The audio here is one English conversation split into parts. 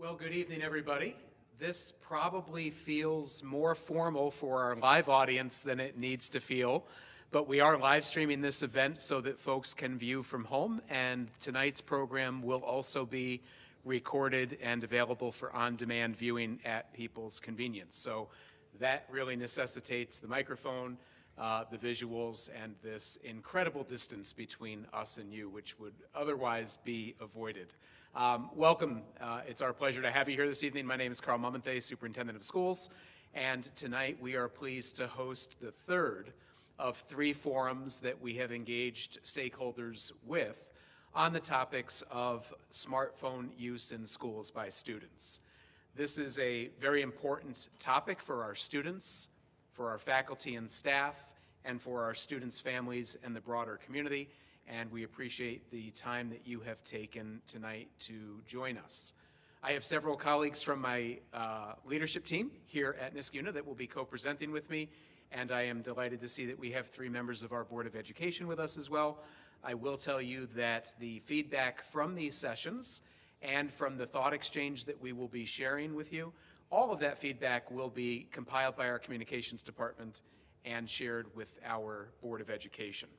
Well, good evening, everybody. This probably feels more formal for our live audience than it needs to feel, but we are live streaming this event so that folks can view from home, and tonight's program will also be recorded and available for on-demand viewing at people's convenience. So that really necessitates the microphone, the visuals, and this incredible distance between us and you, which would otherwise be avoided. Welcome. It's our pleasure to have you here this evening. My name is Carl Mumanthe, Superintendent of Schools, and tonight we are pleased to host the third of three forums that we have engaged stakeholders with on the topics of smartphone use in schools by students. This is a very important topic for our students, for our faculty and staff, and for our students' families and the broader community. And we appreciate the time that you have taken tonight to join us. I have several colleagues from my leadership team here at Niskayuna that will be co-presenting with me, and I am delighted to see that we have three members of our Board of Education with us as well. I will tell you that the feedback from these sessions and from the thought exchange that we will be sharing with you, all of that feedback will be compiled by our communications department and shared with our Board of Education.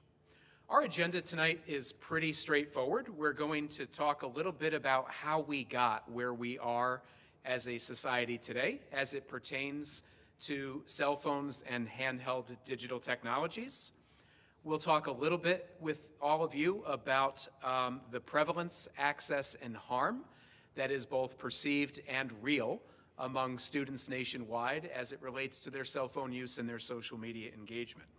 Our agenda tonight is pretty straightforward. We're going to talk a little bit about how we got where we are as a society today as it pertains to cell phones and handheld digital technologies. We'll talk a little bit with all of you about the prevalence, access, and harm that is both perceived and real among students nationwide as it relates to their cell phone use and their social media engagement.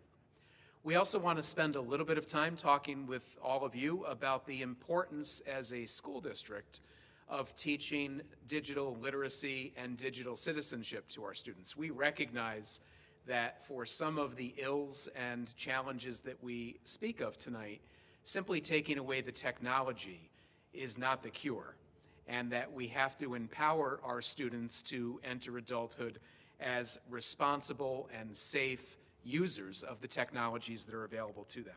We also want to spend a little bit of time talking with all of you about the importance as a school district of teaching digital literacy and digital citizenship to our students. We recognize that for some of the ills and challenges that we speak of tonight, simply taking away the technology is not the cure, and that we have to empower our students to enter adulthood as responsible and safe users of the technologies that are available to them.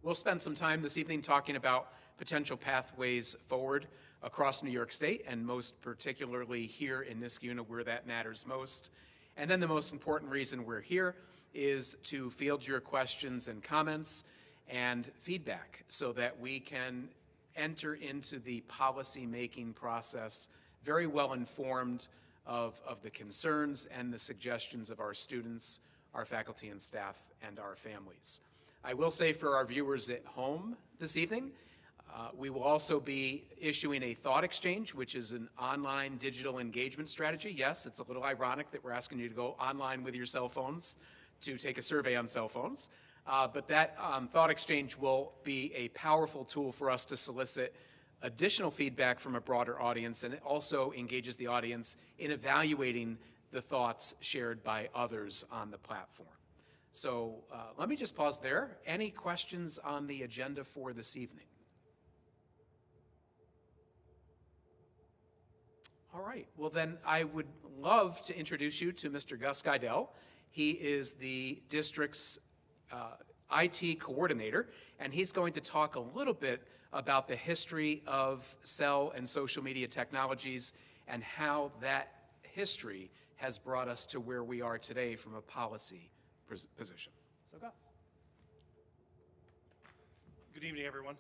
We'll spend some time this evening talking about potential pathways forward across New York State, and most particularly here in Niskayuna where that matters most. And then the most important reason we're here is to field your questions and comments and feedback so that we can enter into the policy-making process very well informed of the concerns and the suggestions of our students, our faculty and staff, and our families. I will say for our viewers at home this evening, we will also be issuing a thought exchange, which is an online digital engagement strategy. Yes, it's a little ironic that we're asking you to go online with your cell phones to take a survey on cell phones, but that thought exchange will be a powerful tool for us to solicit additional feedback from a broader audience, and it also engages the audience in evaluating the thoughts shared by others on the platform. So let me just pause there. Any questions on the agenda for this evening? All right, well then I would love to introduce you to Mr. Gus Geidel. He is the district's IT coordinator, and he's going to talk a little bit about the history of cell and social media technologies and how that history has brought us to where we are today from a policy position. So Gus. Good evening, everyone.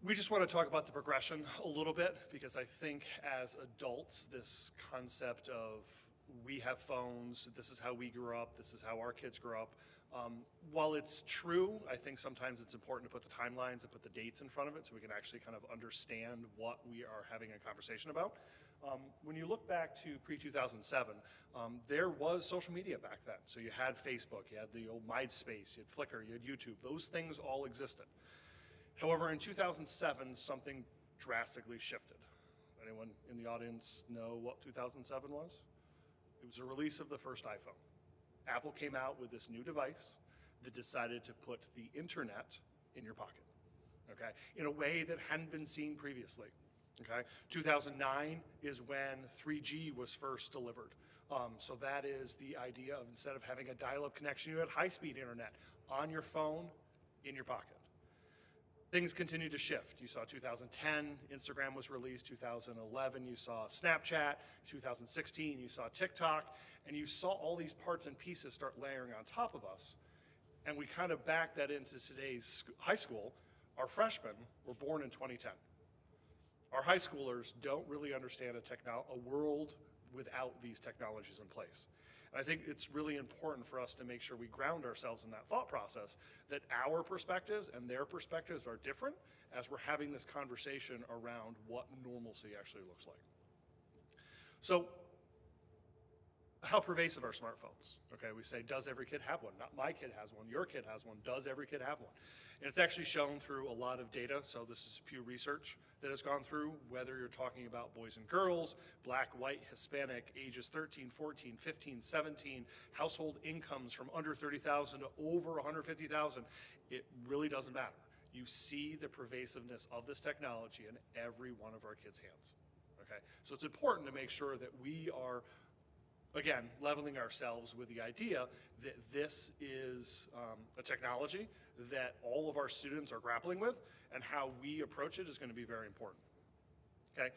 We just want to talk about the progression a little bit because I think as adults, this concept of we have phones, this is how we grew up, this is how our kids grew up. While it's true, I think sometimes it's important to put the timelines and put the dates in front of it so we can actually kind of understand what we are having a conversation about. When you look back to pre-2007, there was social media back then. So you had Facebook, you had the old MySpace, you had Flickr, you had YouTube. Those things all existed. However, in 2007, something drastically shifted. Anyone in the audience know what 2007 was? It was the release of the first iPhone. Apple came out with this new device that decided to put the internet in your pocket, okay, in a way that hadn't been seen previously. Okay, 2009 is when 3G was first delivered. So that is the idea of instead of having a dial-up connection, you had high-speed internet on your phone, in your pocket. things continue to shift. You saw 2010, Instagram was released. 2011, you saw Snapchat. 2016, you saw TikTok. And you saw all these parts and pieces start layering on top of us. And we kind of back that into today's high school. Our freshmen were born in 2010. Our high schoolers don't really understand a world without these technologies in place. And I think it's really important for us to make sure we ground ourselves in that thought process, that our perspectives and their perspectives are different as we're having this conversation around what normalcy actually looks like. So, how pervasive are smartphones? Okay, we say, does every kid have one? Not my kid has one, your kid has one, does every kid have one? And it's actually shown through a lot of data, so this is Pew Research that has gone through, whether you're talking about boys and girls, black, white, Hispanic, ages 13, 14, 15, 17, household incomes from under 30,000 to over 150,000, it really doesn't matter. You see the pervasiveness of this technology in every one of our kids' hands, okay? So it's important to make sure that we are, again, leveling ourselves with the idea that this is a technology that all of our students are grappling with, and how we approach it is going to be very important, okay?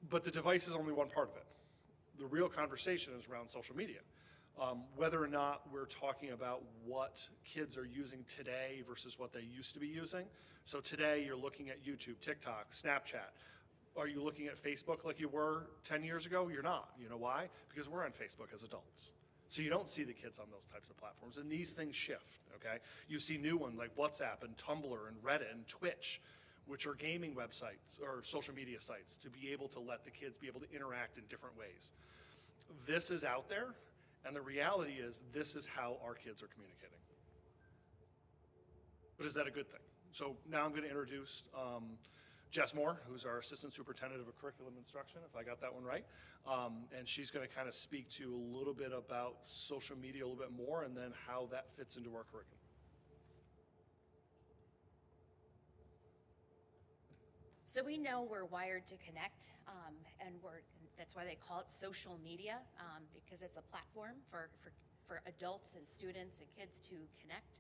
But the device is only one part of it. The real conversation is around social media. Whether or not we're talking about what kids are using today versus what they used to be using. So today you're looking at YouTube, TikTok, Snapchat. Are you looking at Facebook like you were 10 years ago? You're not. You know why? Because we're on Facebook as adults. So you don't see the kids on those types of platforms, and these things shift, okay? You see new ones like WhatsApp and Tumblr and Reddit and Twitch, which are gaming websites or social media sites to be able to let the kids be able to interact in different ways. This is out there, and the reality is this is how our kids are communicating. But is that a good thing? So now I'm going to introduce Jess Moore, who's our Assistant Superintendent of Curriculum Instruction, if I got that one right. And she's going to kind of speak to a little bit about social media a little bit more, and then how that fits into our curriculum. So we know we're wired to connect, and that's why they call it social media, because it's a platform for adults and students and kids to connect.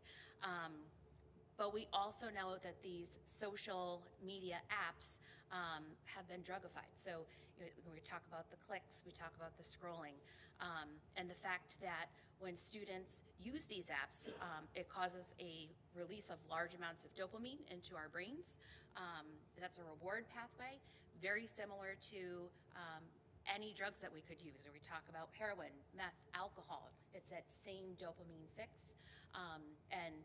But we also know that these social media apps have been drugified. So when we talk about the clicks, we talk about the scrolling, and the fact that when students use these apps, it causes a release of large amounts of dopamine into our brains. That's a reward pathway, very similar to any drugs that we could use. Or we talk about heroin, meth, alcohol. It's that same dopamine fix. And,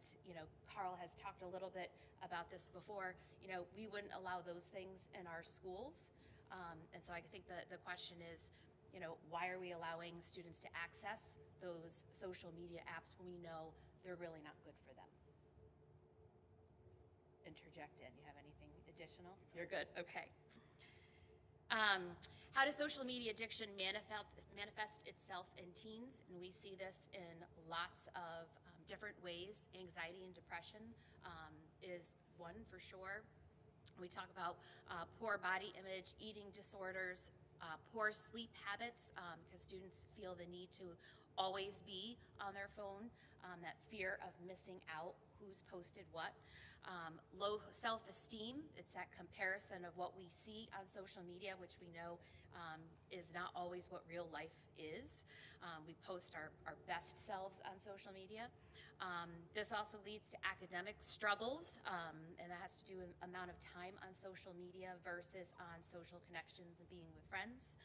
Carl has talked a little bit about this before. We wouldn't allow those things in our schools. And so I think the question is, why are we allowing students to access those social media apps when we know they're really not good for them? Interject in. You have anything additional? You're good. Okay. How does social media addiction manifest itself in teens? And we see this in lots of different ways. Anxiety and depression is one for sure. We talk about poor body image, eating disorders, poor sleep habits, because students feel the need to always be on their phone, that fear of missing out, who's posted what. Low self-esteem, it's that comparison of what we see on social media, which we know is not always what real life is. We post our best selves on social media. This also leads to academic struggles, and that has to do with amount of time on social media versus on social connections and being with friends.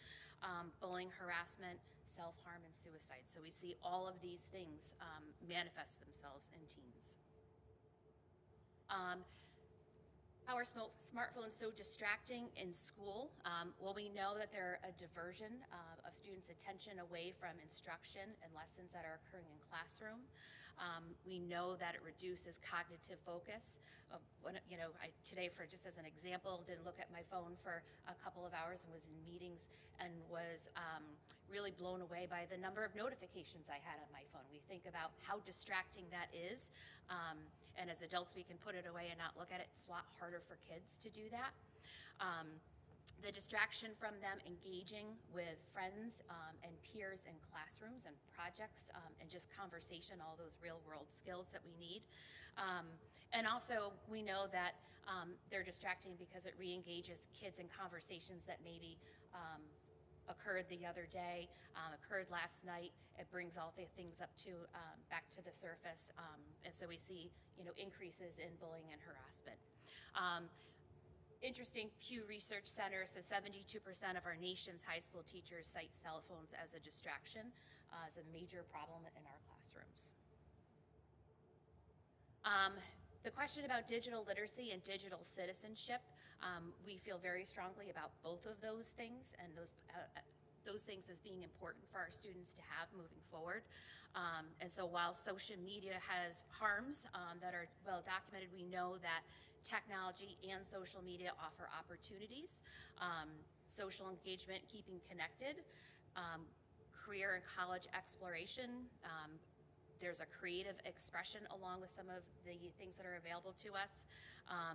Bullying, harassment, self-harm, and suicide. So we see all of these things manifest themselves in teens. How are smartphones so distracting in school? Well, we know that they're a diversion of students' attention away from instruction and lessons that are occurring in classroom. We know that it reduces cognitive focus. Today, for just as an example, didn't look at my phone for a couple of hours and was in meetings and was really blown away by the number of notifications I had on my phone. We think about how distracting that is. And as adults, we can put it away and not look at it. It's a lot harder for kids to do that. the distraction from them engaging with friends and peers in classrooms and projects and just conversation, all those real world skills that we need. And also we know that they're distracting because it re-engages kids in conversations that maybe occurred the other day, occurred last night. It brings all the things up to back to the surface, and so we see, increases in bullying and harassment. Interesting, Pew Research Center says 72% of our nation's high school teachers cite cell phones as a distraction, as a major problem in our classrooms. The question about digital literacy and digital citizenship, we feel very strongly about both of those things, and those things as being important for our students to have moving forward. And so while social media has harms that are well documented, we know that technology and social media offer opportunities, social engagement, keeping connected, career and college exploration. There's a creative expression along with some of the things that are available to us,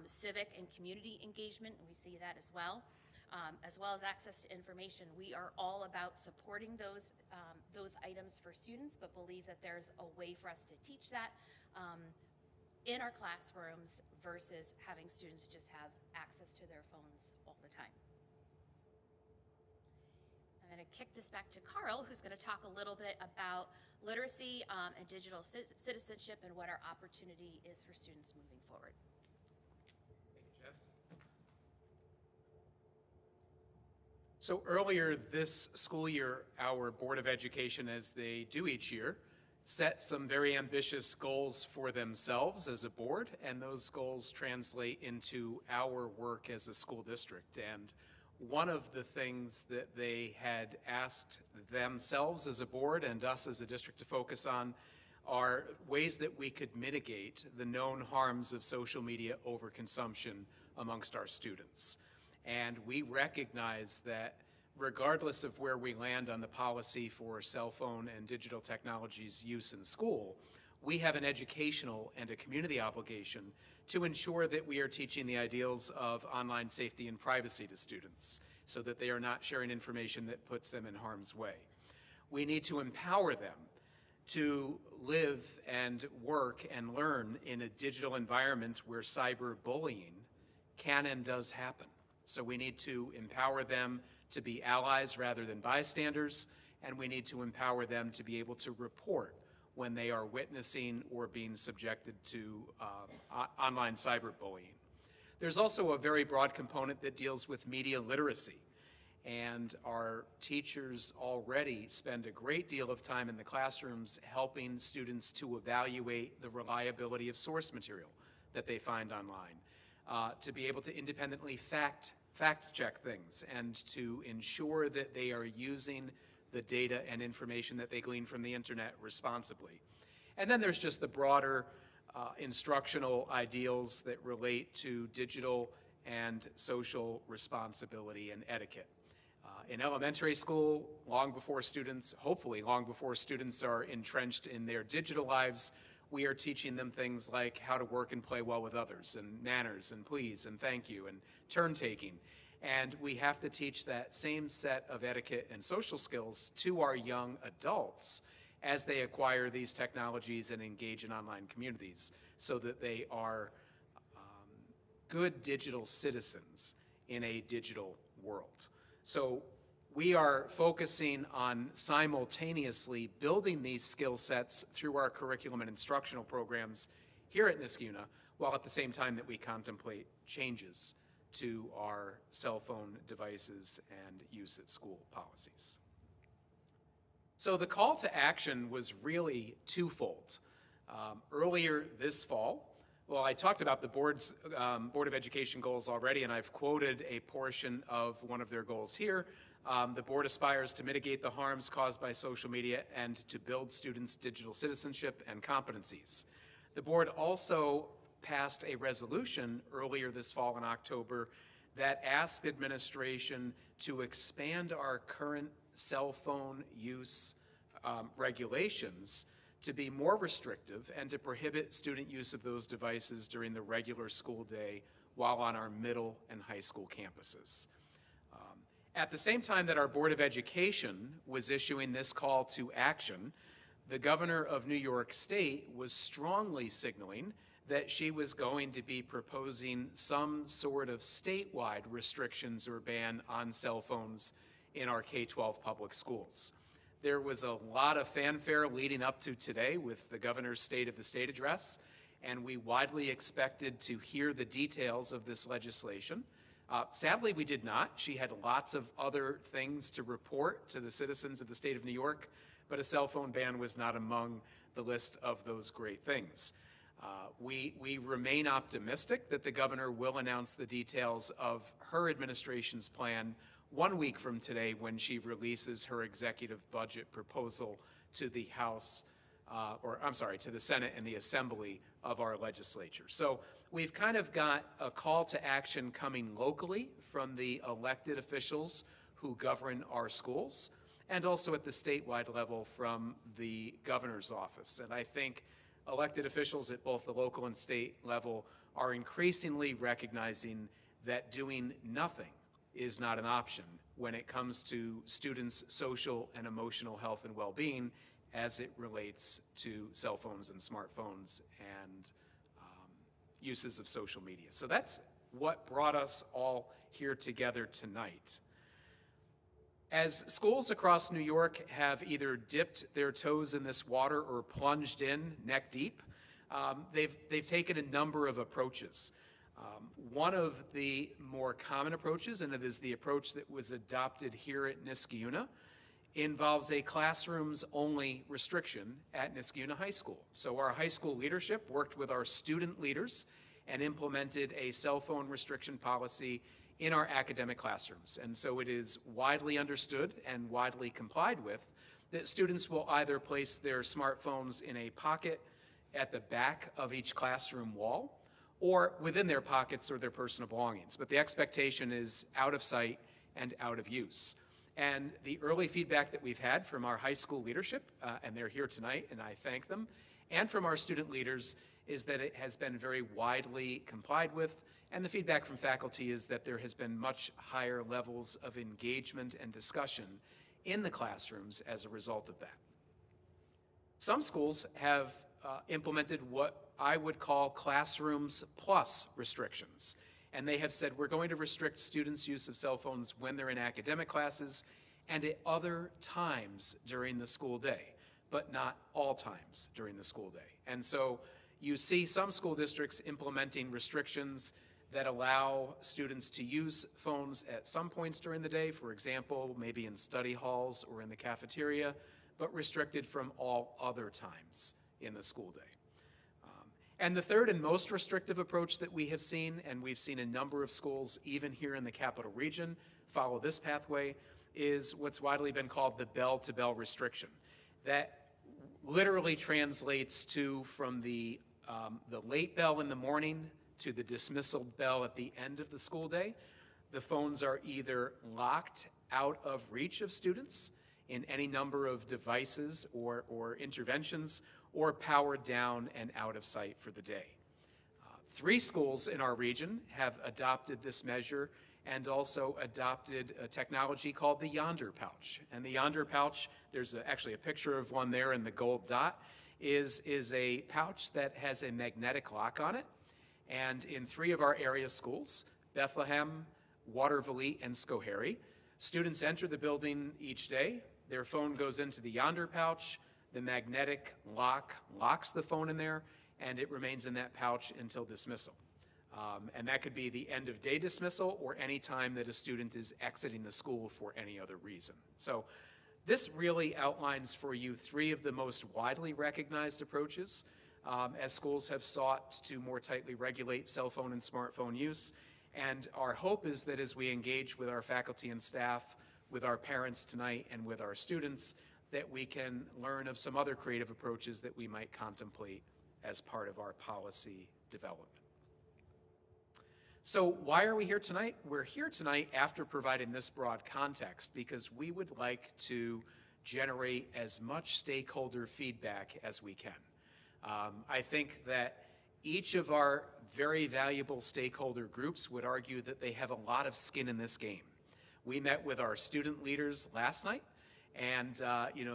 civic and community engagement, and we see that as well as access to information. We are all about supporting those items for students, but believe that there's a way for us to teach that in our classrooms versus having students just have access to their phones all the time. I'm going to kick this back to Carl, who's going to talk a little bit about literacy and digital citizenship and what our opportunity is for students moving forward. Thank you, Jess. So earlier this school year, our Board of Education, as they do each year, set some very ambitious goals for themselves as a board, and those goals translate into our work as a school district. And one of the things that they had asked themselves as a board and us as a district to focus on are ways that we could mitigate the known harms of social media overconsumption amongst our students. And we recognize that regardless of where we land on the policy for cell phone and digital technologies use in school, we have an educational and a community obligation to ensure that we are teaching the ideals of online safety and privacy to students so that they are not sharing information that puts them in harm's way. We need to empower them to live and work and learn in a digital environment where cyberbullying can and does happen. So we need to empower them to be allies rather than bystanders, and we need to empower them to be able to report when they are witnessing or being subjected to online cyberbullying. There's also a very broad component that deals with media literacy, and our teachers already spend a great deal of time in the classrooms helping students to evaluate the reliability of source material that they find online, to be able to independently fact check things and to ensure that they are using the data and information that they glean from the internet responsibly. And then there's just the broader instructional ideals that relate to digital and social responsibility and etiquette. In elementary school, long before students, hopefully long before students are entrenched in their digital lives, we are teaching them things like how to work and play well with others, and manners, and please, and thank you, and turn taking. And we have to teach that same set of etiquette and social skills to our young adults as they acquire these technologies and engage in online communities so that they are good digital citizens in a digital world. So we are focusing on simultaneously building these skill sets through our curriculum and instructional programs here at Niskayuna, while at the same time that we contemplate changes to our cell phone devices and use at school policies. So the call to action was really twofold. Earlier this fall, well, I talked about the Board of Education goals already, and I've quoted a portion of one of their goals here. The board aspires to mitigate the harms caused by social media and to build students' digital citizenship and competencies. The board also passed a resolution earlier this fall in October that asked administration to expand our current cell phone use regulations to be more restrictive and to prohibit student use of those devices during the regular school day while on our middle and high school campuses. At the same time that our Board of Education was issuing this call to action, the governor of New York State was strongly signaling that she was going to be proposing some sort of statewide restrictions or ban on cell phones in our K-12 public schools. There was a lot of fanfare leading up to today with the governor's State of the State address, and we widely expected to hear the details of this legislation. Sadly, we did not. She had lots of other things to report to the citizens of the state of New York, but a cell phone ban was not among the list of those great things. We remain optimistic that the governor will announce the details of her administration's plan 1 week from today when she releases her executive budget proposal to the House, to the Senate and the Assembly of our legislature. So we've kind of got a call to action coming locally from the elected officials who govern our schools, and also at the statewide level from the governor's office. And I think elected officials at both the local and state level are increasingly recognizing that doing nothing is not an option when it comes to students' social and emotional health and well-being as it relates to cell phones and smartphones and uses of social media. So that's what brought us all here together tonight. As schools across New York have either dipped their toes in this water or plunged in neck deep, they've taken a number of approaches. One of the more common approaches, and it is the approach that was adopted here at Niskayuna, involves a classrooms-only restriction at Niskayuna High School. So our high school leadership worked with our student leaders and implemented a cell phone restriction policy in our academic classrooms. And so it is widely understood and widely complied with that students will either place their smartphones in a pocket at the back of each classroom wall or within their pockets or their personal belongings. But the expectation is out of sight and out of use. And the early feedback that we've had from our high school leadership, and they're here tonight, and I thank them, and from our student leaders, is that it has been very widely complied with. And the feedback from faculty is that there has been much higher levels of engagement and discussion in the classrooms as a result of that. Some schools have implemented what I would call classrooms plus restrictions. And they have said, we're going to restrict students' use of cell phones when they're in academic classes and at other times during the school day, but not all times during the school day. And so you see some school districts implementing restrictions that allow students to use phones at some points during the day, for example, maybe in study halls or in the cafeteria, but restricted from all other times in the school day. And the third and most restrictive approach that we have seen, and we've seen a number of schools, even here in the Capital Region, follow this pathway, is what's widely been called the bell-to-bell restriction. That literally translates to from the late bell in the morning to the dismissal bell at the end of the school day. The phones are either locked out of reach of students in any number of devices or interventions, or powered down and out of sight for the day. 3 schools in our region have adopted this measure and also adopted a technology called the Yonder Pouch. And the Yonder Pouch, there's actually a picture of one there in the gold dot, is a pouch that has a magnetic lock on it. And in 3 of our area schools, Bethlehem, Waterville, and Schoharie, students enter the building each day. Their phone goes into the Yonder Pouch. The magnetic lock locks the phone in there, and it remains in that pouch until dismissal. And that could be the end of day dismissal or any time that a student is exiting the school for any other reason. So this really outlines for you 3 of the most widely recognized approaches as schools have sought to more tightly regulate cell phone and smartphone use. And our hope is that as we engage with our faculty and staff, with our parents tonight, and with our students, that we can learn of some other creative approaches that we might contemplate as part of our policy development. So why are we here tonight? We're here tonight after providing this broad context because we would like to generate as much stakeholder feedback as we can. I think that each of our very valuable stakeholder groups would argue that they have a lot of skin in this game. We met with our student leaders last night, and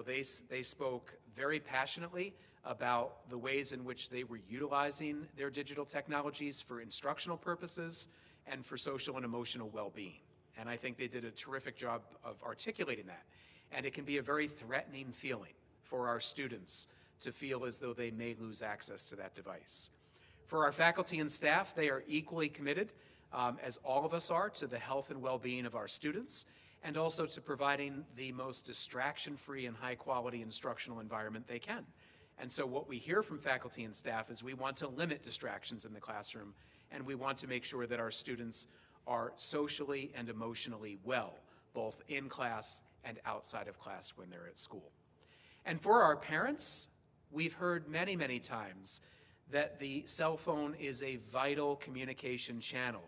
they spoke very passionately about the ways in which they were utilizing their digital technologies for instructional purposes and for social and emotional well-being. And I think they did a terrific job of articulating that. And it can be a very threatening feeling for our students to feel as though they may lose access to that device. For our faculty and staff, they are equally committed, as all of us are, to the health and well-being of our students, and also to providing the most distraction-free and high-quality instructional environment they can. And so what we hear from faculty and staff is we want to limit distractions in the classroom, and we want to make sure that our students are socially and emotionally well, both in class and outside of class when they're at school. And for our parents, we've heard many, many times that the cell phone is a vital communication channel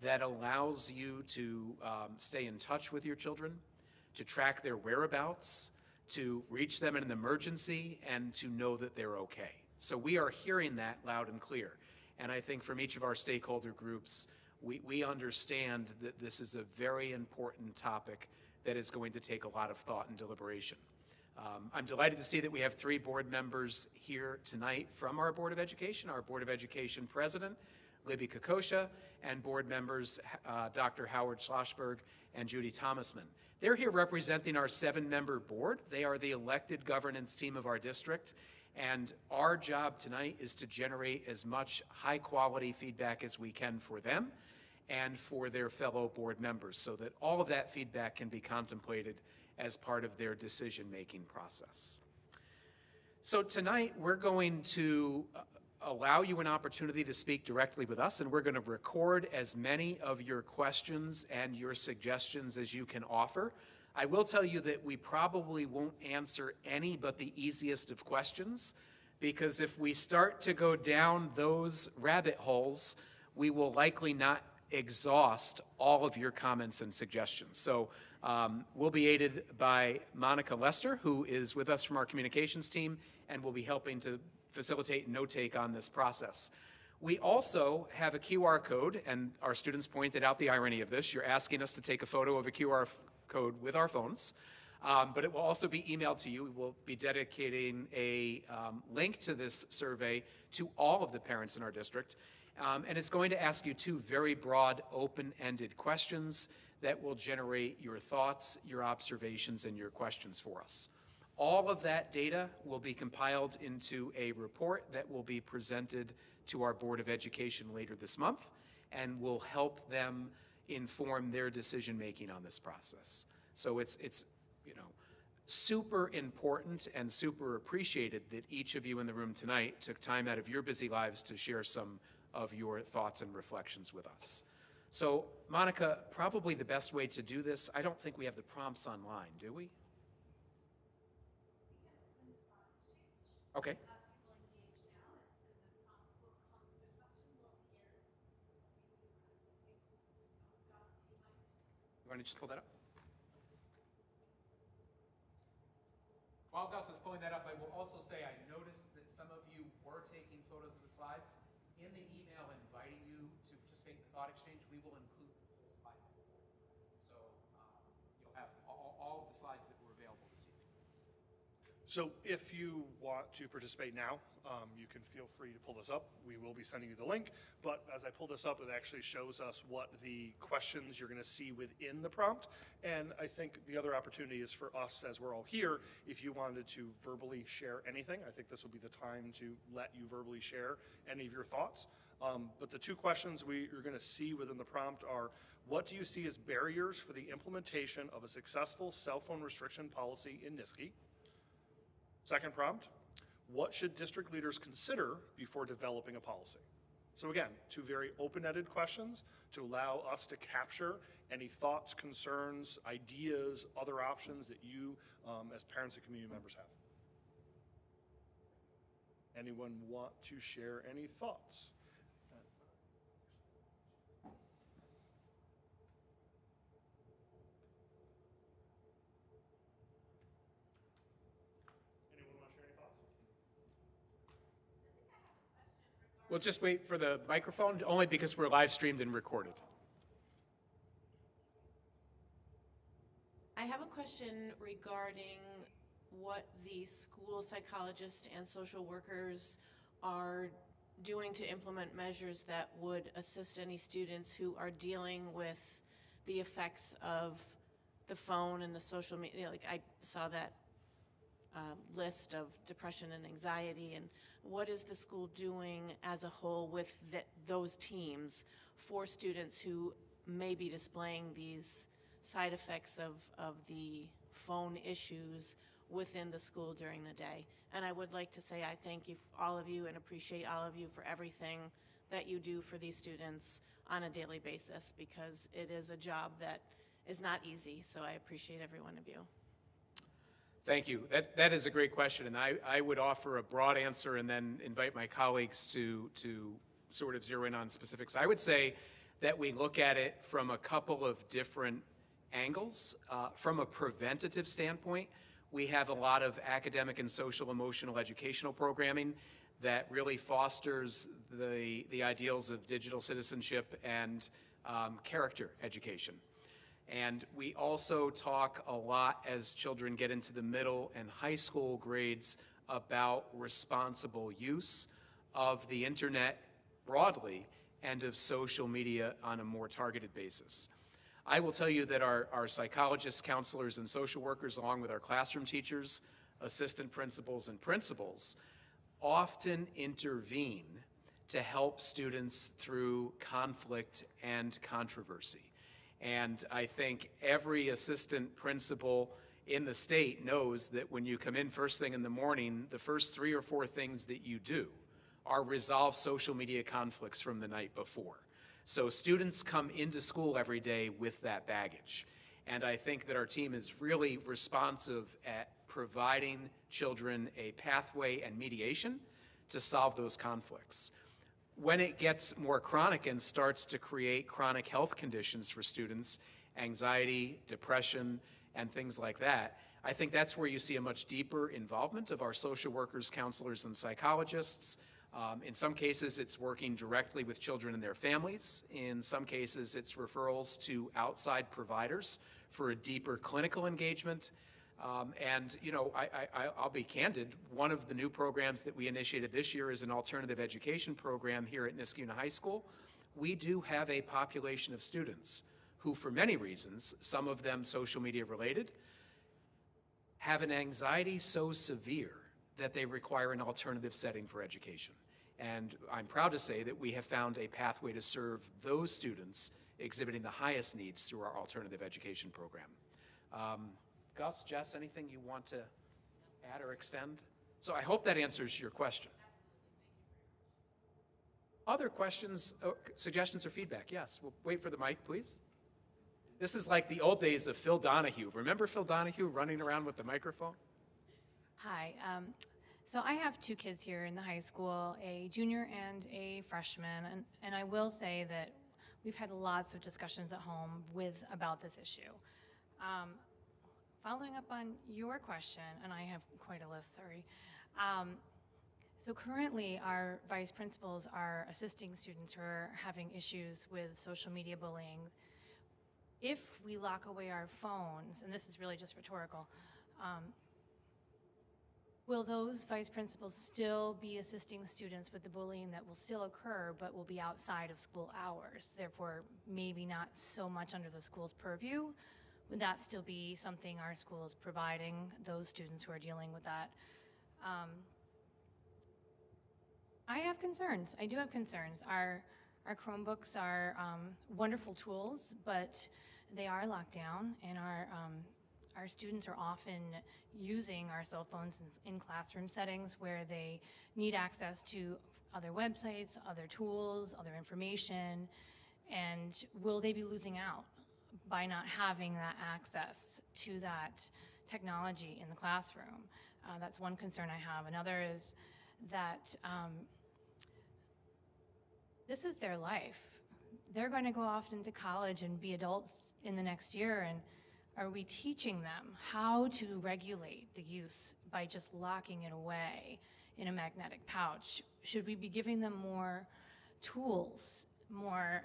that allows you to stay in touch with your children, to track their whereabouts, to reach them in an emergency, and to know that they're okay. So we are hearing that loud and clear. And I think from each of our stakeholder groups, we understand that this is a very important topic that is going to take a lot of thought and deliberation. I'm delighted to see that we have 3 board members here tonight from our Board of Education, our Board of Education President, Libby Kokosha, and board members Dr. Howard Schlossberg and Judy Thomasman. They're here representing our 7-member board. They are the elected governance team of our district, and our job tonight is to generate as much high-quality feedback as we can for them and for their fellow board members so that all of that feedback can be contemplated as part of their decision-making process. So tonight, we're going to allow you an opportunity to speak directly with us, and we're going to record as many of your questions and your suggestions as you can offer. I will tell you that we probably won't answer any but the easiest of questions, because if we start to go down those rabbit holes, we will likely not exhaust all of your comments and suggestions. So we'll be aided by Monica Lester, who is with us from our communications team, and will be helping to facilitate note-take on this process. We also have a QR code, and our students pointed out the irony of this. You're asking us to take a photo of a QR code with our phones, but it will also be emailed to you. We will be dedicating a link to this survey to all of the parents in our district, and it's going to ask you 2 very broad, open-ended questions that will generate your thoughts, your observations, and your questions for us. All of that data will be compiled into a report that will be presented to our Board of Education later this month and will help them inform their decision-making on this process. So it's super important and super appreciated that each of you in the room tonight took time out of your busy lives to share some of your thoughts and reflections with us. So, Monica, probably the best way to do this, I don't think we have the prompts online, do we? Okay. You want to just pull that up? While Gus is pulling that up, I will also say I noticed that some of you were taking photos of the slides. In the email inviting you to participate in the thought exchange, we will include the full slide deck. So you'll have all of the slides that were available this evening. So if you want to participate now, you can feel free to pull this up. We will be sending you the link, but as I pull this up, it actually shows us what the questions you're going to see within the prompt. And I think the other opportunity is for us, as we're all here, if you wanted to verbally share anything, I think this will be the time to let you verbally share any of your thoughts. But the 2 questions you're going to see within the prompt are, what do you see as barriers for the implementation of a successful cell phone restriction policy in Niskayuna? Second prompt, what should district leaders consider before developing a policy? So again, 2 very open-ended questions to allow us to capture any thoughts, concerns, ideas, other options that you as parents and community members have. Anyone want to share any thoughts? We'll just wait for the microphone, only because we're live streamed and recorded. question regarding what the school psychologists and social workers are doing to implement measures that would assist any students who are dealing with the effects of the phone and the social media. Like, I saw that list of depression and anxiety, and what is the school doing as a whole with those teams for students who may be displaying these side effects of the phone issues within the school during the day? And I would like to say I thank you, all of you, and appreciate all of you for everything that you do for these students on a daily basis, because it is a job that is not easy. So I appreciate every one of you. Thank you. That is a great question, and I would offer a broad answer and then invite my colleagues to sort of zero in on specifics. I would say that we look at it from a couple of different angles. From a preventative standpoint, we have a lot of academic and social emotional educational programming that really fosters the ideals of digital citizenship and character education. And we also talk a lot as children get into the middle and high school grades about responsible use of the internet broadly and of social media on a more targeted basis. I will tell you that our psychologists, counselors, and social workers, along with our classroom teachers, assistant principals, and principals, often intervene to help students through conflict and controversy. And I think every assistant principal in the state knows that when you come in first thing in the morning, the first 3 or 4 things that you do are resolve social media conflicts from the night before. So students come into school every day with that baggage. And I think that our team is really responsive at providing children a pathway and mediation to solve those conflicts. When it gets more chronic and starts to create chronic health conditions for students, anxiety, depression, and things like that, I think that's where you see a much deeper involvement of our social workers, counselors, and psychologists. In some cases, it's working directly with children and their families. In some cases, it's referrals to outside providers for a deeper clinical engagement. And, you know, I'll be candid. One of the new programs that we initiated this year is an alternative education program here at Niskayuna High School. We do have a population of students who, for many reasons, some of them social media related, have an anxiety so severe that they require an alternative setting for education. And I'm proud to say that we have found a pathway to serve those students exhibiting the highest needs through our alternative education program. Gus, Jess, anything you want to add or extend? So I hope that answers your question. Other questions, suggestions, or feedback? Yes, we'll wait for the mic, please. This is like the old days of Phil Donahue. Remember Phil Donahue running around with the microphone? Hi. So I have 2 kids here in the high school, a junior and a freshman, and I will say that we've had lots of discussions at home about this issue. Following up on your question, and I have quite a list, sorry. So currently our vice principals are assisting students who are having issues with social media bullying. If we lock away our phones, and this is really just rhetorical, will those vice principals still be assisting students with the bullying that will still occur but will be outside of school hours, therefore maybe not so much under the school's purview? Would that still be something our school is providing those students who are dealing with that? I have concerns. I do have concerns. Our Chromebooks are wonderful tools, but they are locked down, and our students are often using our cell phones in classroom settings where they need access to other websites, other tools, other information, and will they be losing out by not having that access to that technology in the classroom? That's one concern I have. Another is that this is their life. They're going to go off into college and be adults in the next year, and are we teaching them how to regulate the use by just locking it away in a magnetic pouch? Should we be giving them more tools, more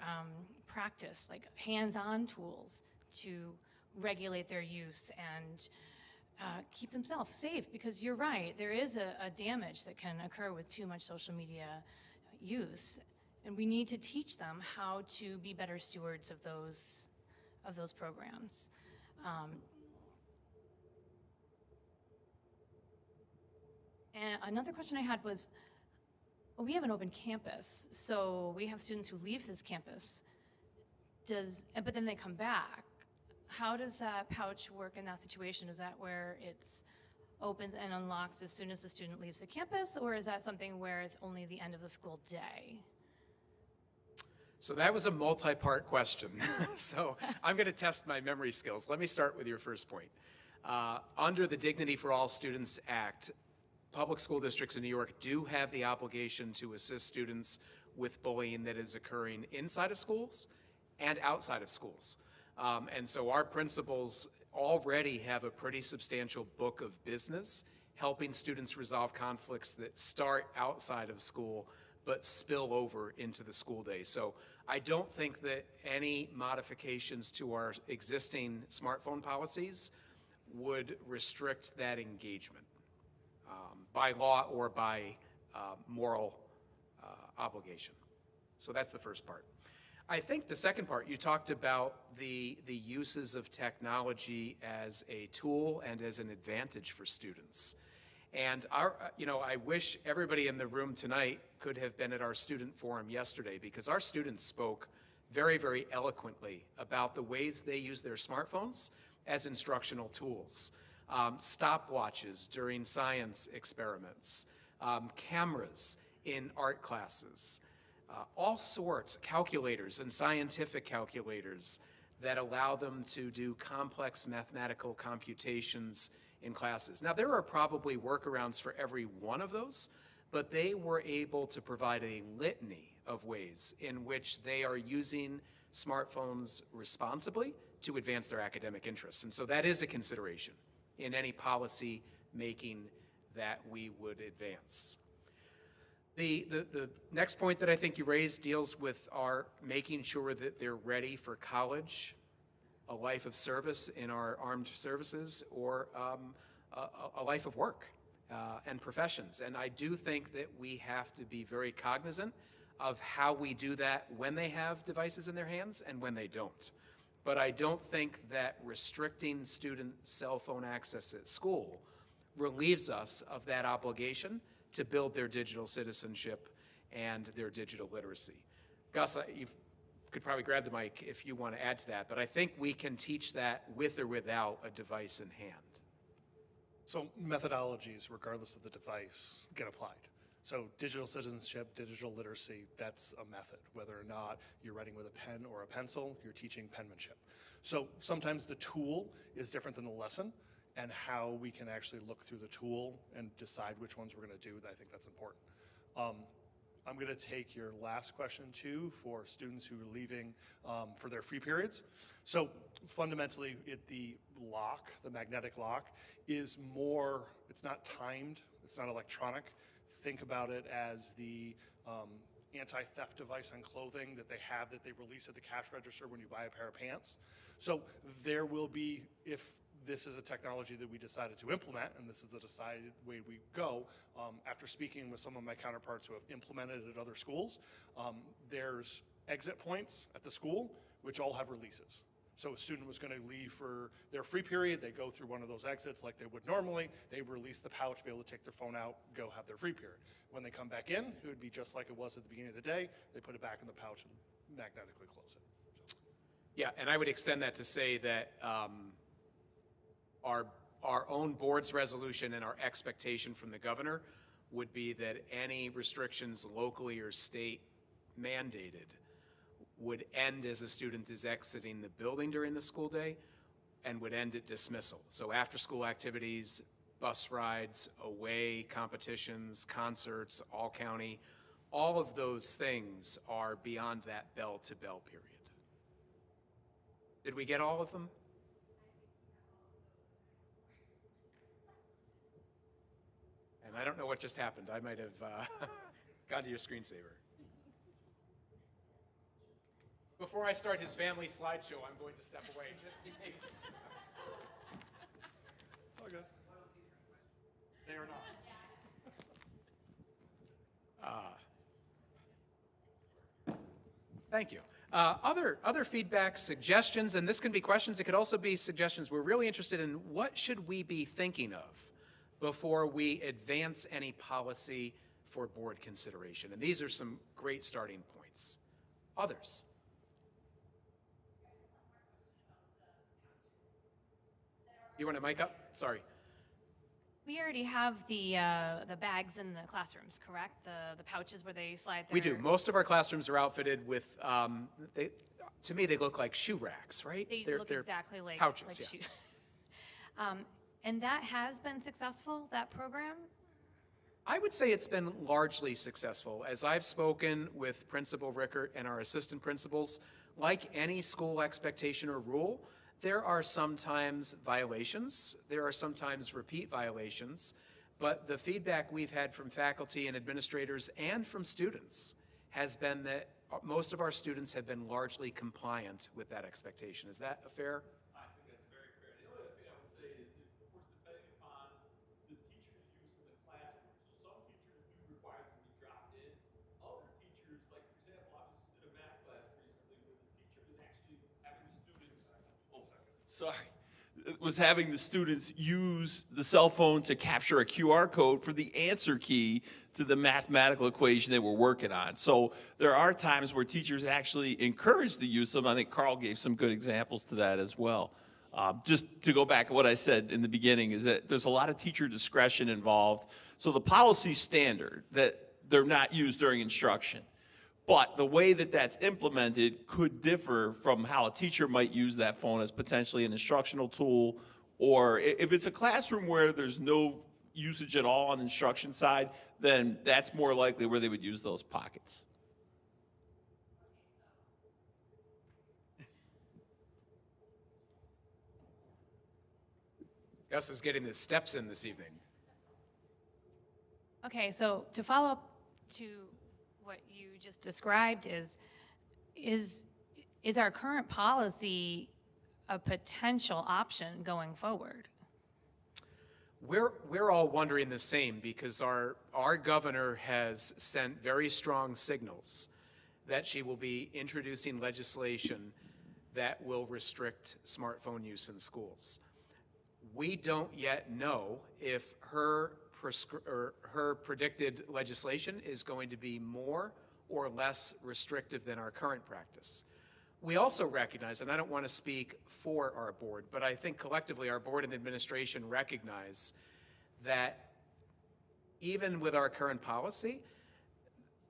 practice, like hands-on tools to regulate their use and keep themselves safe, because you're right, there is a damage that can occur with too much social media use, and we need to teach them how to be better stewards of those programs. And another question I had was, we have an open campus, so we have students who leave this campus, but then they come back. How does that pouch work in that situation? Is that where it's opens and unlocks as soon as the student leaves the campus, or is that something where it's only the end of the school day? So that was a multi-part question. So I'm going to test my memory skills. Let me start with your first point. Under the Dignity for All Students Act, public school districts in New York do have the obligation to assist students with bullying that is occurring inside of schools and outside of schools. And so our principals already have a pretty substantial book of business helping students resolve conflicts that start outside of school but spill over into the school day. So I don't think that any modifications to our existing smartphone policies would restrict that engagement by law or by moral obligation. So that's the first part. I think the second part, you talked about the uses of technology as a tool and as an advantage for students. And I wish everybody in the room tonight could have been at our student forum yesterday, because our students spoke very, very eloquently about the ways they use their smartphones as instructional tools. Stopwatches during science experiments, cameras in art classes, all sorts, calculators and scientific calculators that allow them to do complex mathematical computations in classes. Now, there are probably workarounds for every one of those, but they were able to provide a litany of ways in which they are using smartphones responsibly to advance their academic interests. And so that is a consideration in any policy making that we would advance. The next point that I think you raised deals with our making sure that they're ready for college, a life of service in our armed services, or a life of work and professions. And I do think that we have to be very cognizant of how we do that when they have devices in their hands and when they don't. But I don't think that restricting student cell phone access at school relieves us of that obligation to build their digital citizenship and their digital literacy. Gus, you could probably grab the mic if you want to add to that, but I think we can teach that with or without a device in hand. So methodologies, regardless of the device, get applied. So digital citizenship, digital literacy, that's a method. Whether or not you're writing with a pen or a pencil, you're teaching penmanship. So sometimes the tool is different than the lesson, and how we can actually look through the tool and decide which ones we're going to do, I think that's important. I'm going to take your last question too for students who are leaving for their free periods. So fundamentally, the lock, the magnetic lock, is more, it's not timed, it's not electronic. Think about it as the anti-theft device on clothing that they have that they release at the cash register when you buy a pair of pants. So there will be, if this is a technology that we decided to implement, and this is the decided way we go, after speaking with some of my counterparts who have implemented it at other schools, there's exit points at the school, which all have releases. So a student was going to leave for their free period, they go through one of those exits like they would normally, they release the pouch, be able to take their phone out, go have their free period. When they come back in, it would be just like it was at the beginning of the day, they put it back in the pouch and magnetically close it. So. Yeah, and I would extend that to say that our own board's resolution and our expectation from the governor would be that any restrictions locally or state mandated would end as a student is exiting the building during the school day and would end at dismissal. So after school activities, bus rides, away competitions, concerts, all county, all of those things are beyond that bell to bell period. Did we get all of them? And I don't know what just happened. I might have gone to your screensaver. Before I start his family slideshow, I'm going to step away just in case. It's all good. They are not. Thank you. Other feedback, suggestions, and this can be questions, it could also be suggestions. We're really interested in what should we be thinking of before we advance any policy for board consideration. And these are some great starting points. Others? You want a mic up? Sorry. We already have the bags in the classrooms, correct? The pouches where they slide their... We do. Most of our classrooms are outfitted with, to me, they look like shoe racks, right? They look exactly like pouches, like yeah. shoe. And that has been successful, that program? I would say it's been largely successful. As I've spoken with Principal Rickert and our assistant principals, like any school expectation or rule, there are sometimes violations, there are sometimes repeat violations, but the feedback we've had from faculty and administrators and from students has been that most of our students have been largely compliant with that expectation. Is that a fair? I think that's very fair. The only other thing I would say is, of course, depending upon the teacher's use in the classroom. So some teachers do require them to be dropped in. Other teachers, like for example, I was in a math class recently where the teacher was actually having the students, was having the students use the cell phone to capture a QR code for the answer key to the mathematical equation they were working on. So there are times where teachers actually encourage the use of them. I think Carl gave some good examples to that as well. Just to go back to what I said in the beginning is that there's a lot of teacher discretion involved. So the policy standard that they're not used during instruction. But the way that that's implemented could differ from how a teacher might use that phone as potentially an instructional tool, or if it's a classroom where there's no usage at all on the instruction side, then that's more likely where they would use those pockets. Gus is getting his steps in this evening. Okay, so to follow up to what you just described is our current policy a potential option going forward? We're all wondering the same because our governor has sent very strong signals that she will be introducing legislation that will restrict smartphone use in schools. We don't yet know if her predicted legislation is going to be more or less restrictive than our current practice. We also recognize, and I don't want to speak for our board, but I think collectively our board and administration recognize that even with our current policy,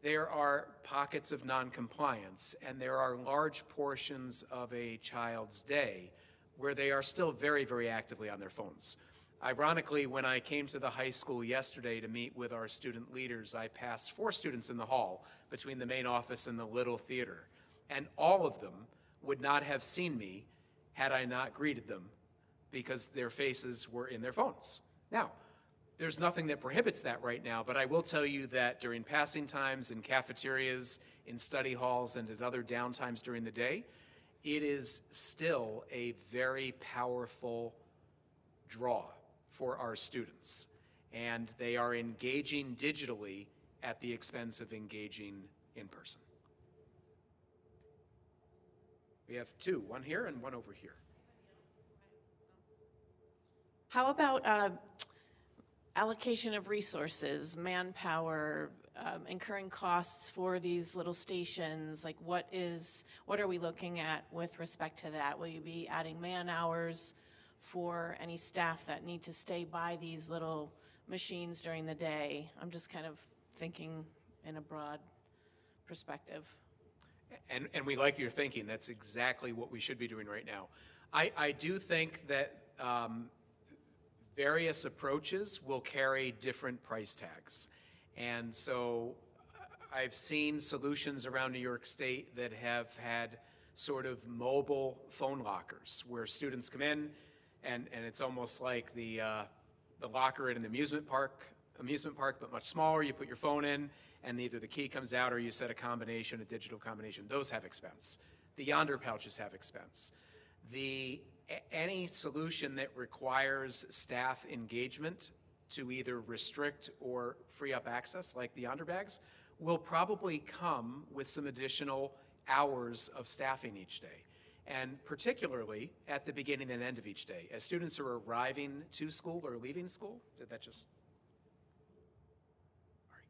there are pockets of noncompliance, and there are large portions of a child's day where they are still very, very actively on their phones. Ironically, when I came to the high school yesterday to meet with our student leaders, I passed 4 students in the hall between the main office and the little theater, and all of them would not have seen me had I not greeted them because their faces were in their phones. Now, there's nothing that prohibits that right now, but I will tell you that during passing times, in cafeterias, in study halls, and at other downtimes during the day, it is still a very powerful draw for our students. And they are engaging digitally at the expense of engaging in person. We have 2, one here and one over here. How about allocation of resources, manpower, incurring costs for these little stations? Like what are we looking at with respect to that? Will you be adding man hours for any staff that need to stay by these little machines during the day? I'm just kind of thinking in a broad perspective. And we like your thinking. That's exactly what we should be doing right now. I do think that various approaches will carry different price tags. And so I've seen solutions around New York State that have had sort of mobile phone lockers where students come in and it's almost like the locker at an amusement park, but much smaller. You put your phone in and either the key comes out or you set a digital combination. Those have expense. The Yonder pouches have expense. Any solution that requires staff engagement to either restrict or free up access, like the Yonder bags, will probably come with some additional hours of staffing each day. And particularly at the beginning and end of each day. As students are arriving to school or leaving school, did that just? All right.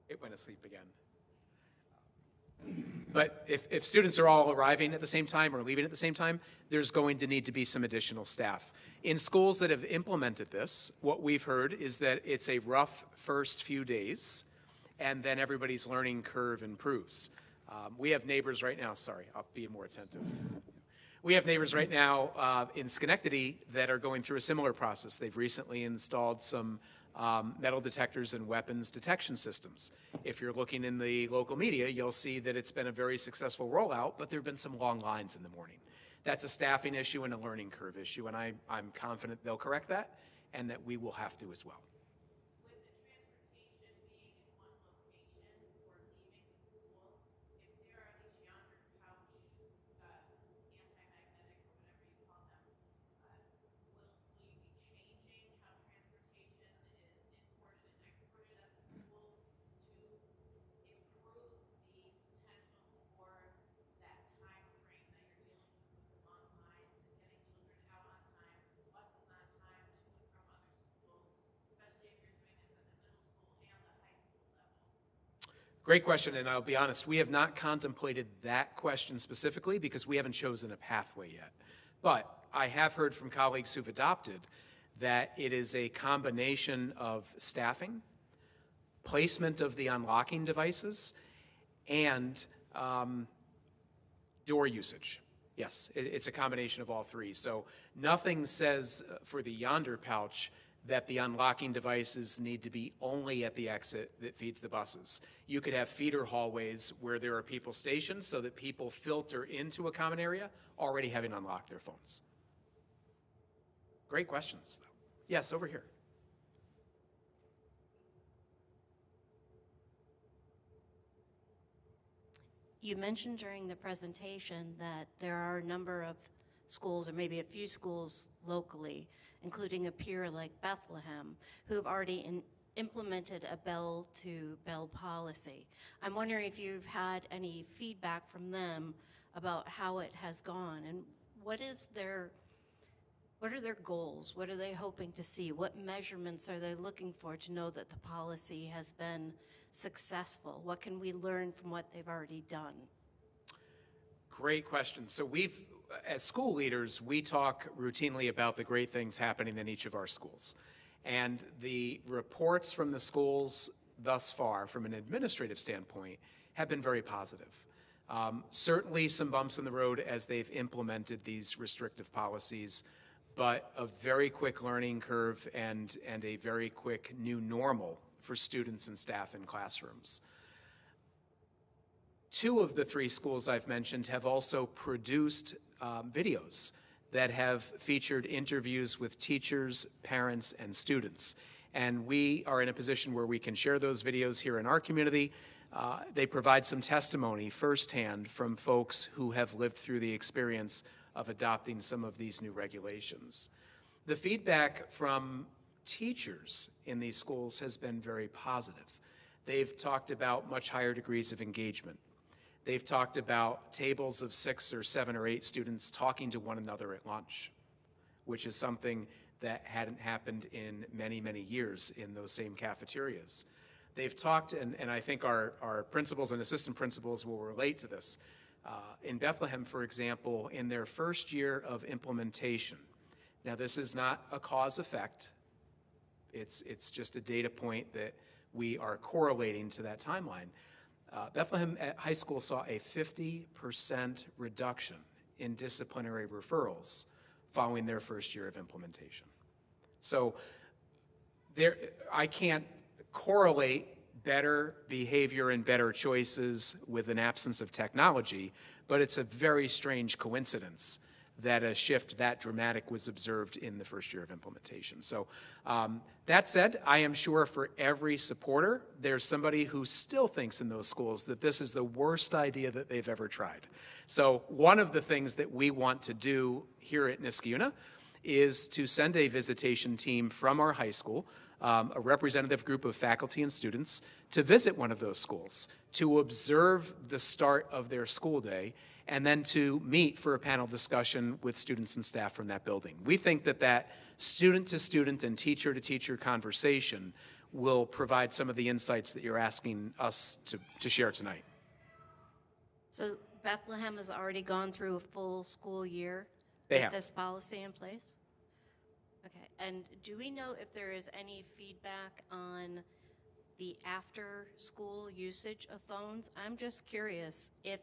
It went asleep again. But if students are all arriving at the same time or leaving at the same time, there's going to need to be some additional staff. In schools that have implemented this, what we've heard is that it's a rough first few days, and then everybody's learning curve improves. We have neighbors right now, sorry, I'll be more attentive. We have neighbors right now in Schenectady that are going through a similar process. They've recently installed some metal detectors and weapons detection systems. If you're looking in the local media, you'll see that it's been a very successful rollout, but there have been some long lines in the morning. That's a staffing issue and a learning curve issue, and I'm confident they'll correct that, and that we will have to as well. With the transportation being in one location for leaving the school, if there are these yonder pouch, anti-magnetic or whatever you call them, will you be changing how transportation is imported and exported at the school to improve the potential for that time frame that you're dealing with the long lines and getting children out on time, buses on time to and from other schools, especially if you're doing this at the middle school and the high school level? Great question, and I'll be honest, we have not contemplated that question specifically because we haven't chosen a pathway yet. But I have heard from colleagues who've adopted that it is a combination of staffing, placement of the unlocking devices, and door usage. Yes, it's a combination of all three. So nothing says for the Yonder pouch that the unlocking devices need to be only at the exit that feeds the buses. You could have feeder hallways where there are people stationed so that people filter into a common area already having unlocked their phones. Great questions, though. Yes, over here. You mentioned during the presentation that there are a number of schools, or maybe a few schools locally, including a peer like Bethlehem, who have already implemented a bell-to-bell policy. I'm wondering if you've had any feedback from them about how it has gone, and what are their goals? What are they hoping to see? What measurements are they looking for to know that the policy has been successful? What can we learn from what they've already done? Great question. So as school leaders, we talk routinely about the great things happening in each of our schools. And the reports from the schools thus far, from an administrative standpoint, have been very positive. Certainly some bumps in the road as they've implemented these restrictive policies, but a very quick learning curve and a very quick new normal for students and staff in classrooms. Two of the three schools I've mentioned have also produced videos that have featured interviews with teachers, parents, and students. And we are in a position where we can share those videos here in our community. They provide some testimony firsthand from folks who have lived through the experience of adopting some of these new regulations. The feedback from teachers in these schools has been very positive. They've talked about much higher degrees of engagement. They've talked about tables of 6 or 7 or 8 students talking to one another at lunch, which is something that hadn't happened in many, many years in those same cafeterias. They've talked, and I think our principals and assistant principals will relate to this. In Bethlehem, for example, in their first year of implementation, now this is not a cause-effect, it's just a data point that we are correlating to that timeline. Bethlehem High School saw a 50% reduction in disciplinary referrals following their first year of implementation. So I can't correlate better behavior and better choices with an absence of technology, but it's a very strange coincidence that a shift that dramatic was observed in the first year of implementation. So that said, I am sure for every supporter, there's somebody who still thinks in those schools that this is the worst idea that they've ever tried. So one of the things that we want to do here at Niskayuna is to send a visitation team from our high school, a representative group of faculty and students, to visit one of those schools, to observe the start of their school day, and then to meet for a panel discussion with students and staff from that building. We think that that student-to-student and teacher-to-teacher conversation will provide some of the insights that you're asking us to share tonight. So Bethlehem has already gone through a full school year They with have. this policy in place? Okay, and do we know if there is any feedback on the after-school usage of phones? I'm just curious, if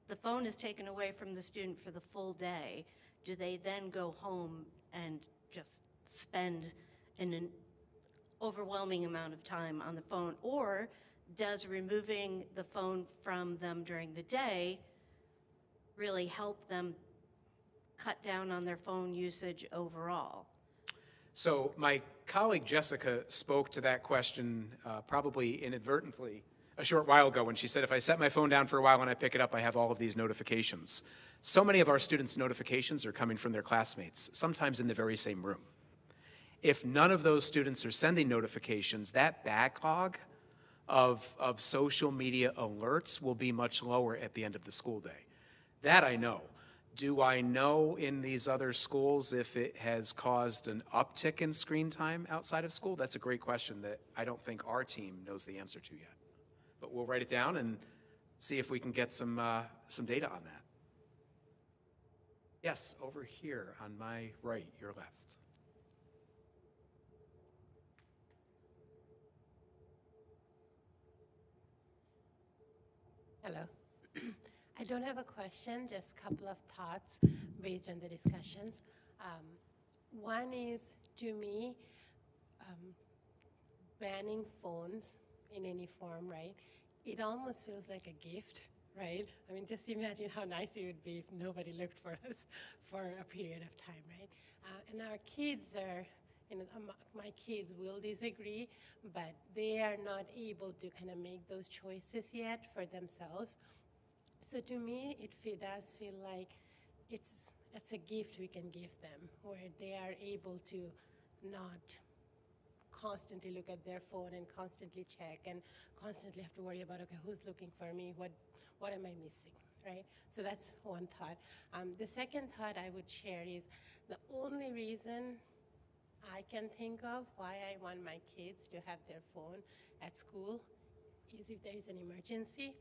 the phone is taken away from the student for the full day, do they then go home and just spend an overwhelming amount of time on the phone? Or does removing the phone from them during the day really help them cut down on their phone usage overall? So my colleague Jessica spoke to that question probably inadvertently a short while ago when she said, if I set my phone down for a while and I pick it up, I have all of these notifications. So many of our students' notifications are coming from their classmates, sometimes in the very same room. If none of those students are sending notifications, that backlog of social media alerts will be much lower at the end of the school day. That I know. Do I know in these other schools if it has caused an uptick in screen time outside of school? That's a great question that I don't think our team knows the answer to yet. But we'll write it down and see if we can get some data on that. Yes, over here on my right, your left. Hello. I don't have a question, just a couple of thoughts based on the discussions. One is, to me, banning phones in any form, right? It almost feels like a gift, right? I mean, just imagine how nice it would be if nobody looked for us for a period of time, right? And our kids are, my kids will disagree, but they are not able to kind of make those choices yet for themselves. So to me, it does feel like it's a gift we can give them, where they are able to not constantly look at their phone and constantly check and constantly have to worry about, okay, who's looking for me? What am I missing, right? So that's one thought. The second thought I would share is the only reason I can think of why I want my kids to have their phone at school is if there is an emergency.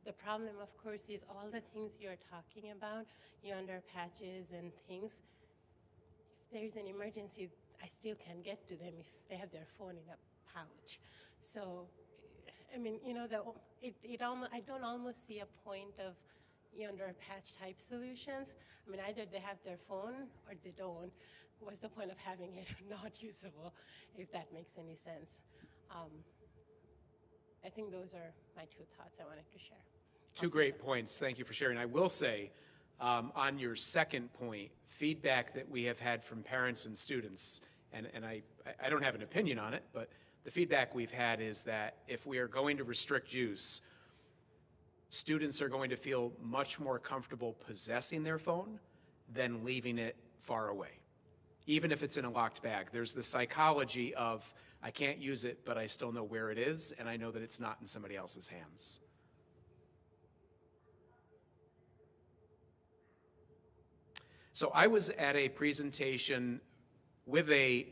The problem, of course, is all the things you're talking about, yonder patches and things. If there's an emergency, I still can get to them if they have their phone in a pouch. So, I mean, you know, I don't almost see a point of yonder patch type solutions. I mean, either they have their phone or they don't. What's the point of having it not usable, if that makes any sense? I think those are my two thoughts I wanted to share. Two great points. Thank you for sharing. I will say, on your second point, feedback that we have had from parents and students, and I don't have an opinion on it, but the feedback we've had is that if we are going to restrict use, students are going to feel much more comfortable possessing their phone than leaving it far away. Even if it's in a locked bag, there's the psychology of, I can't use it, but I still know where it is, and I know that it's not in somebody else's hands. So I was at a presentation with a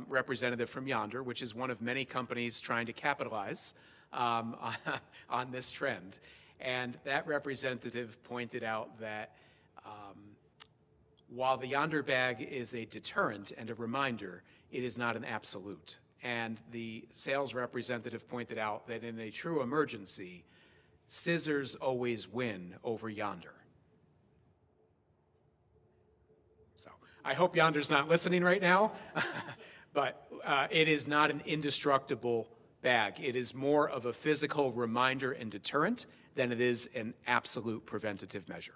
representative from Yonder, which is one of many companies trying to capitalize on this trend. And that representative pointed out that while the Yonder bag is a deterrent and a reminder, it is not an absolute. And the sales representative pointed out that in a true emergency, scissors always win over Yonder. So I hope Yonder's not listening right now, but it is not an indestructible bag. It is more of a physical reminder and deterrent than it is an absolute preventative measure.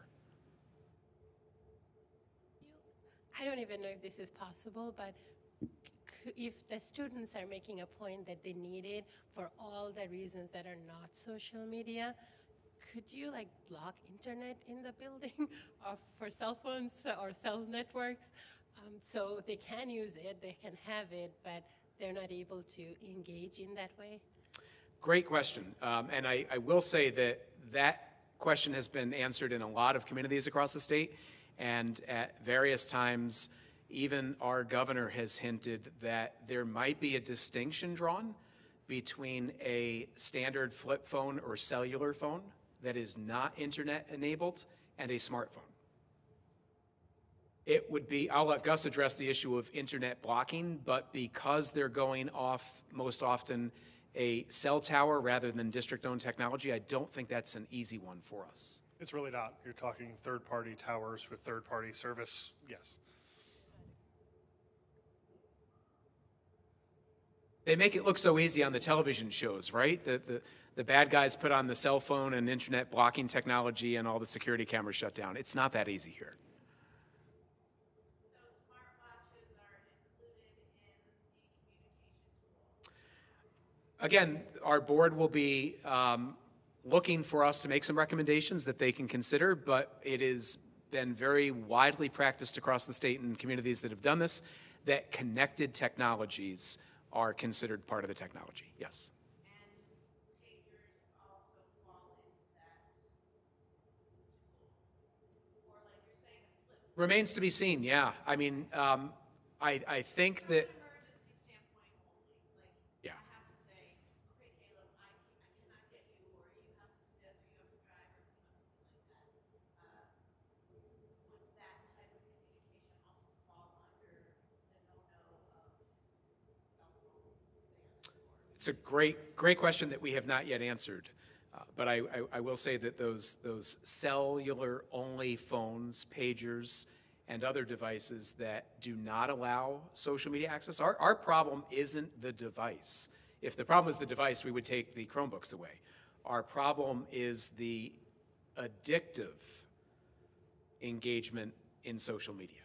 I don't even know if this is possible, but if the students are making a point that they need it for all the reasons that are not social media, could you like block internet in the building or for cell phones or cell networks? So they can use it, they can have it, but they're not able to engage in that way? Great question. And I will say that that question has been answered in a lot of communities across the state. And at various times, even our governor has hinted that there might be a distinction drawn between a standard flip phone or cellular phone that is not internet enabled and a smartphone. It would be, I'll let Gus address the issue of internet blocking, but because they're going off most often a cell tower rather than district-owned technology, I don't think that's an easy one for us. It's really not. You're talking third-party towers with third-party service, yes. They make it look so easy on the television shows, right? The bad guys put on the cell phone and internet blocking technology and all the security cameras shut down. It's not that easy here. So smartwatches are included in the communication tool. Again, our board will be looking for us to make some recommendations that they can consider, but it has been very widely practiced across the state and communities that have done this, that connected technologies are considered part of the technology, yes. And pagers also fall into that tool. Or like you're saying, a flip. Remains to be seen, yeah. I mean, I think that, From an emergency standpoint only, like yeah. I have to say, okay, Caleb, I cannot get you, or you have to do this, or you have to drive, or something like that. Would that type of communication also fall under the no-no of cell phone ban? It's a great question that we have not yet answered. But I will say that those cellular-only phones, pagers, and other devices that do not allow social media access, our problem isn't the device. If the problem is the device, we would take the Chromebooks away. Our problem is the addictive engagement in social media.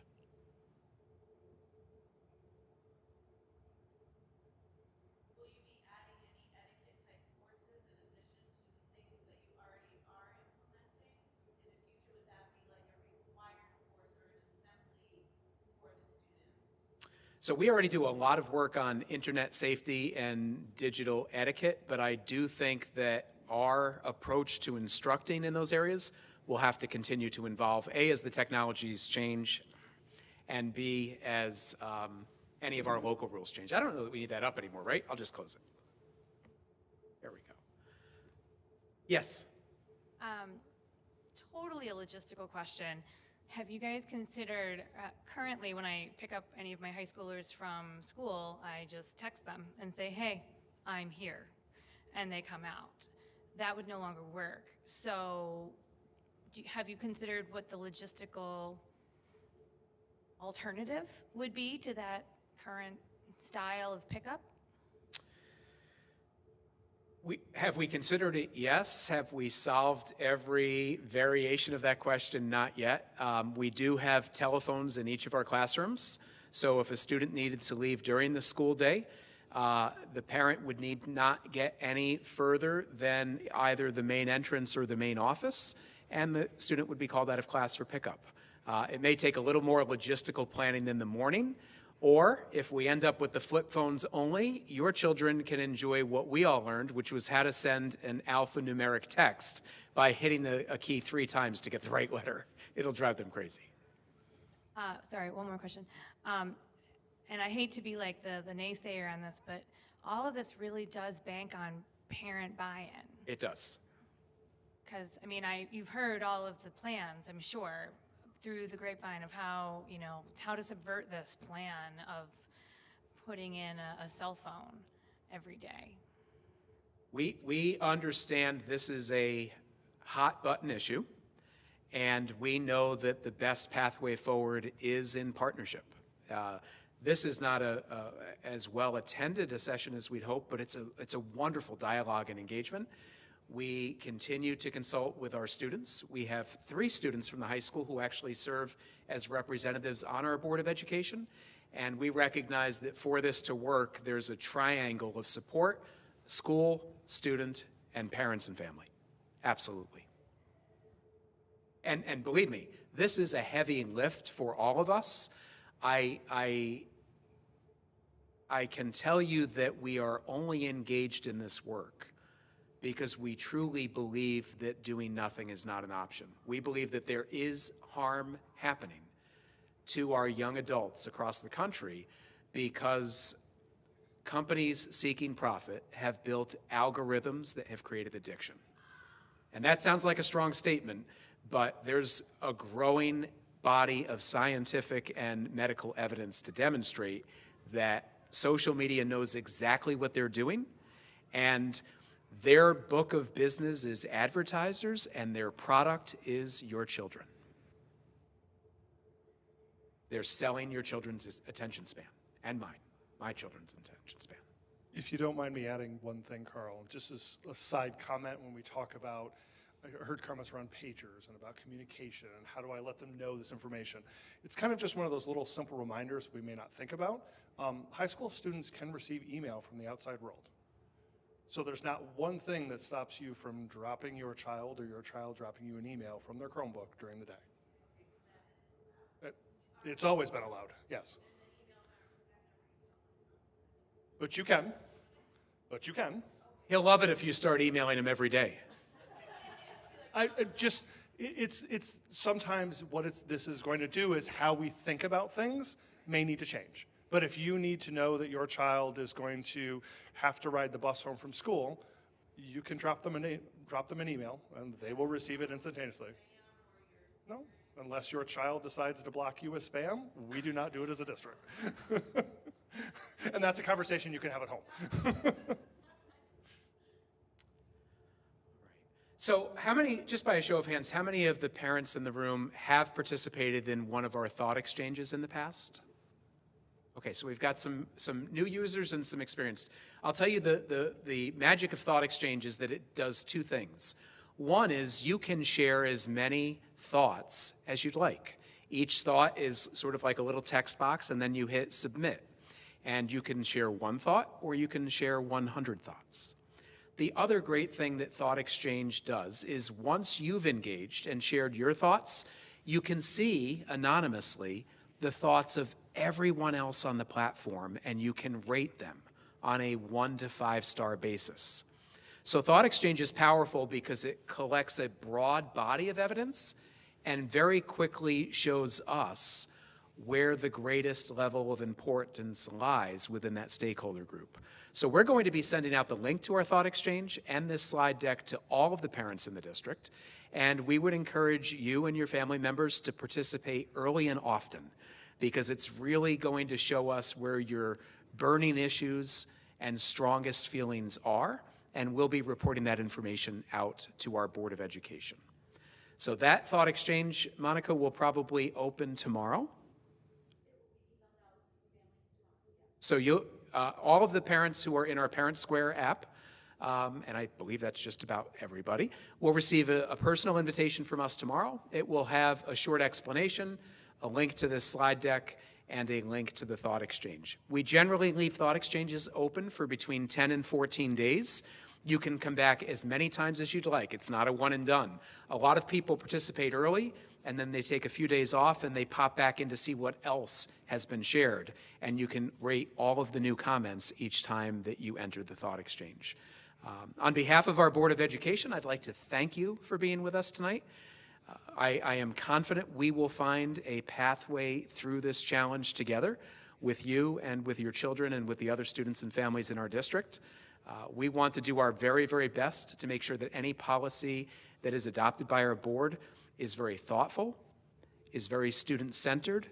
Will you be adding any etiquette type courses in addition to the things that you already are implementing? In the future, would that be like a required course or an assembly for the students? So we already do a lot of work on internet safety and digital etiquette, but I do think that our approach to instructing in those areas will have to continue to evolve, A, as the technologies change, and B, as any of our local rules change. I don't know that we need that up anymore, right? I'll just close it. There we go. Yes? Totally a logistical question. Have you guys considered, currently when I pick up any of my high schoolers from school, I just text them and say, hey, I'm here, and they come out. That would no longer work. So have you considered what the logistical alternative would be to that current style of pickup? Have we considered it? Yes. Have we solved every variation of that question? Not yet. We do have telephones in each of our classrooms. So if a student needed to leave during the school day, the parent would need not get any further than either the main entrance or the main office, and the student would be called out of class for pickup. It may take a little more logistical planning than the morning, or if we end up with the flip phones only, your children can enjoy what we all learned, which was how to send an alphanumeric text by hitting a key 3 times to get the right letter. It'll drive them crazy. Sorry, one more question. And I hate to be like the naysayer on this, but all of this really does bank on parent buy-in. It does. Because, I mean, you've heard all of the plans, I'm sure, through the grapevine of how, how to subvert this plan of putting in a cell phone every day. We understand this is a hot button issue, and we know that the best pathway forward is in partnership. This is not as well attended a session as we'd hope, but it's a wonderful dialogue and engagement. We continue to consult with our students. We have 3 students from the high school who actually serve as representatives on our Board of Education, and we recognize that for this to work, there's a triangle of support: school, student, and parents and family. Absolutely. And believe me, this is a heavy lift for all of us. I can tell you that we are only engaged in this work because we truly believe that doing nothing is not an option. We believe that there is harm happening to our young adults across the country because companies seeking profit have built algorithms that have created addiction. And that sounds like a strong statement, but there's a growing body of scientific and medical evidence to demonstrate that social media knows exactly what they're doing, and their book of business is advertisers, and their product is your children. They're selling your children's attention span, and mine, my children's attention span. If you don't mind me adding one thing, Carl, just as a side comment when we talk about, I heard comments around pagers and about communication and how do I let them know this information. It's kind of just one of those little simple reminders we may not think about. High school students can receive email from the outside world. So there's not one thing that stops you from dropping your child or your child dropping you an email from their Chromebook during the day. It's always been allowed, yes. But you can. But you can. He'll love it if you start emailing him every day. It's sometimes what this is going to do is how we think about things may need to change. But if you need to know that your child is going to have to ride the bus home from school, you can drop them an email and they will receive it instantaneously. No, unless your child decides to block you as spam, we do not do it as a district. And that's a conversation you can have at home. So how many, just by a show of hands, how many of the parents in the room have participated in one of our thought exchanges in the past? Okay, so we've got some new users and some experienced. I'll tell you the magic of thought exchange is that it does 2 things. One is you can share as many thoughts as you'd like. Each thought is sort of like a little text box, and then you hit submit. And you can share 1 thought, or you can share 100 thoughts. The other great thing that Thought Exchange does is once you've engaged and shared your thoughts, you can see anonymously the thoughts of everyone else on the platform, and you can rate them on a 1 to 5-star basis. So Thought Exchange is powerful because it collects a broad body of evidence and very quickly shows us where the greatest level of importance lies within that stakeholder group. So we're going to be sending out the link to our Thought Exchange and this slide deck to all of the parents in the district, and we would encourage you and your family members to participate early and often, because it's really going to show us where your burning issues and strongest feelings are, and we'll be reporting that information out to our Board of Education. So that Thought Exchange, Monica, will probably open tomorrow. So all of the parents who are in our Parent Square app, and I believe that's just about everybody, will receive a personal invitation from us tomorrow. It will have a short explanation, a link to this slide deck, and a link to the Thought Exchange. We generally leave Thought Exchanges open for between 10 and 14 days. You can come back as many times as you'd like. It's not a one and done. A lot of people participate early, and then they take a few days off and they pop back in to see what else has been shared. And you can rate all of the new comments each time that you enter the Thought Exchange. On behalf of our Board of Education, I'd like to thank you for being with us tonight. I am confident we will find a pathway through this challenge together with you and with your children and with the other students and families in our district. We want to do our very, very best to make sure that any policy that is adopted by our board is very thoughtful, is very student-centered,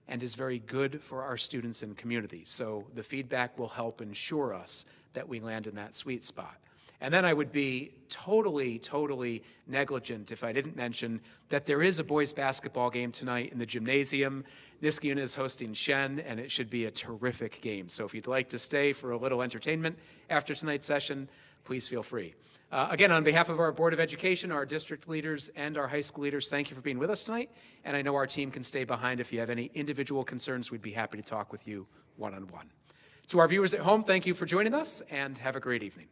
and is very good for our students and community. So the feedback will help ensure us that we land in that sweet spot. And then I would be totally negligent if I didn't mention that there is a boys basketball game tonight in the gymnasium. Niskayuna is hosting Shen, and it should be a terrific game. So if you'd like to stay for a little entertainment after tonight's session, please feel free. Again, on behalf of our Board of Education, our district leaders, and our high school leaders, thank you for being with us tonight. And I know our team can stay behind if you have any individual concerns. We'd be happy to talk with you one-on-one. To our viewers at home, thank you for joining us, and have a great evening.